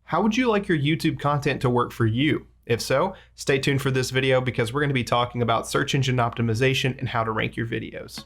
How would you like your YouTube content to work for you? If so, stay tuned for this video because we're going to be talking about search engine optimization and how to rank your videos.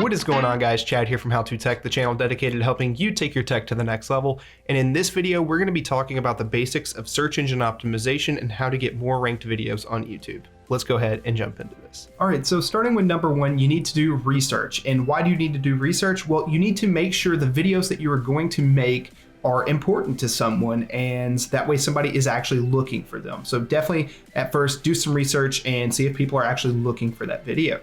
What is going on, guys? Chad here from How to Tech, the channel dedicated to helping you take your tech to the next level. And in this video, we're going to be talking about the basics of search engine optimization and how to get more ranked videos on YouTube. Let's go ahead and jump into this. All right, so starting with number one, you need to do research. And why do you need to do research? Well, you need to make sure the videos that you are going to make are important to someone, and that way somebody is actually looking for them. So definitely at first do some research and see if people are actually looking for that video.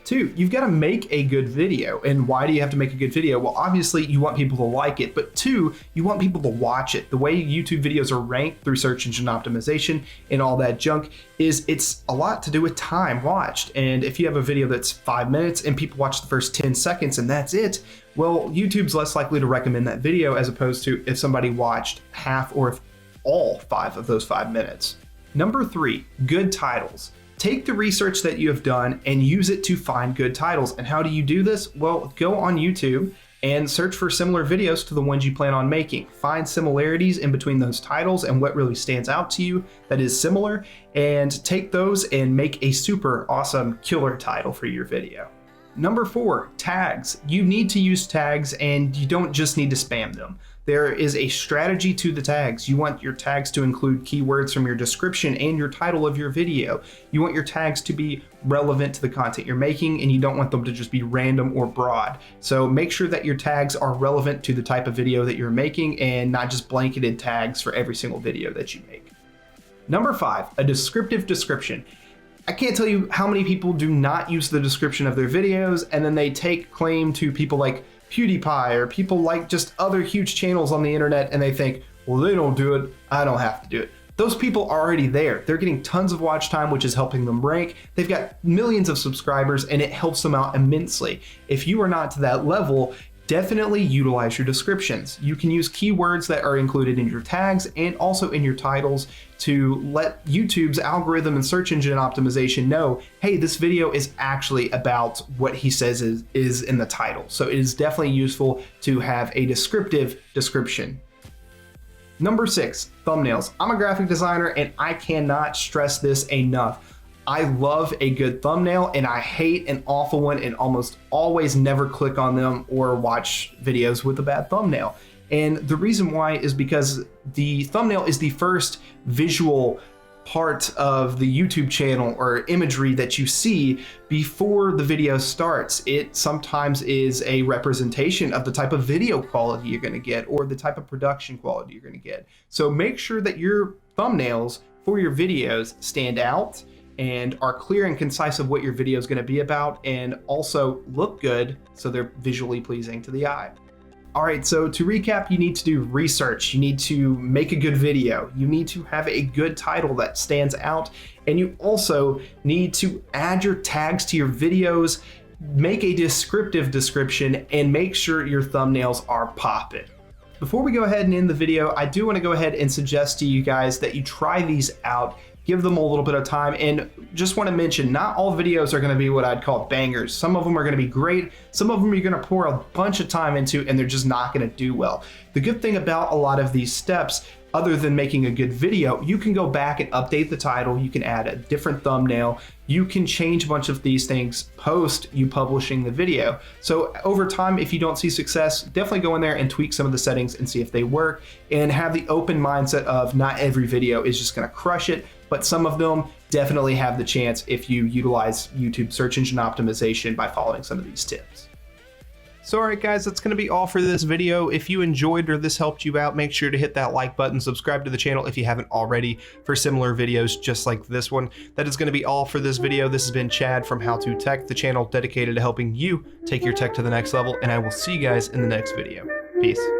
Two, you've got to make a good video. And why do you have to make a good video? Well, obviously you want people to like it, but two, you want people to watch it. The way YouTube videos are ranked through search engine optimization and all that junk is it's a lot to do with time watched. And if you have a video that's 5 minutes and people watch the first 10 seconds and that's it, well, YouTube's less likely to recommend that video as opposed to if somebody watched half or if all 5 of those 5 minutes. Number three, good titles. Take the research that you have done and use it to find good titles. And how do you do this? Well, go on YouTube and search for similar videos to the ones you plan on making. Find similarities in between those titles and what really stands out to you that is similar, and take those and make a super awesome killer title for your video. Number four, tags. You need to use tags and you don't just need to spam them. There is a strategy to the tags. You want your tags to include keywords from your description and your title of your video. You want your tags to be relevant to the content you're making, and you don't want them to just be random or broad. So make sure that your tags are relevant to the type of video that you're making and not just blanketed tags for every single video that you make. Number five, a descriptive description. I can't tell you how many people do not use the description of their videos, and then they take claim to people like PewDiePie or people like just other huge channels on the internet, and they think, well, they don't do it, I don't have to do it. Those people are already there. They're getting tons of watch time, which is helping them rank. They've got millions of subscribers, and it helps them out immensely. If you are not to that level, definitely utilize your descriptions. You can use keywords that are included in your tags and also in your titles to let YouTube's algorithm and search engine optimization know, hey, this video is actually about what he says is in the title. So it is definitely useful to have a descriptive description. Number six, thumbnails. I'm a graphic designer and I cannot stress this enough. I love a good thumbnail and I hate an awful one and almost always never click on them or watch videos with a bad thumbnail. And the reason why is because the thumbnail is the first visual part of the YouTube channel or imagery that you see before the video starts. It sometimes is a representation of the type of video quality you're going to get or the type of production quality you're going to get. So make sure that your thumbnails for your videos stand out and are clear and concise of what your video is going to be about, and also look good so they're visually pleasing to the eye. All right, so to recap, you need to do research, you need to make a good video, you need to have a good title that stands out, and you also need to add your tags to your videos, make a descriptive description, and make sure your thumbnails are popping. Before we go ahead and end the video, I do want to go ahead and suggest to you guys that you try these out. Give them a little bit of time, and just want to mention, not all videos are going to be what I'd call bangers. Some of them are going to be great. Some of them you're going to pour a bunch of time into and they're just not going to do well. The good thing about a lot of these steps, other than making a good video, you can go back and update the title. You can add a different thumbnail. You can change a bunch of these things post you publishing the video. So over time, if you don't see success, definitely go in there and tweak some of the settings and see if they work, and have the open mindset of not every video is just going to crush it, but some of them definitely have the chance if you utilize YouTube search engine optimization by following some of these tips. So all right, guys, that's going to be all for this video. If you enjoyed or this helped you out, make sure to hit that like button, subscribe to the channel if you haven't already for similar videos just like this one. That is going to be all for this video. This has been Chad from How to Tech, the channel dedicated to helping you take your tech to the next level, and I will see you guys in the next video. Peace.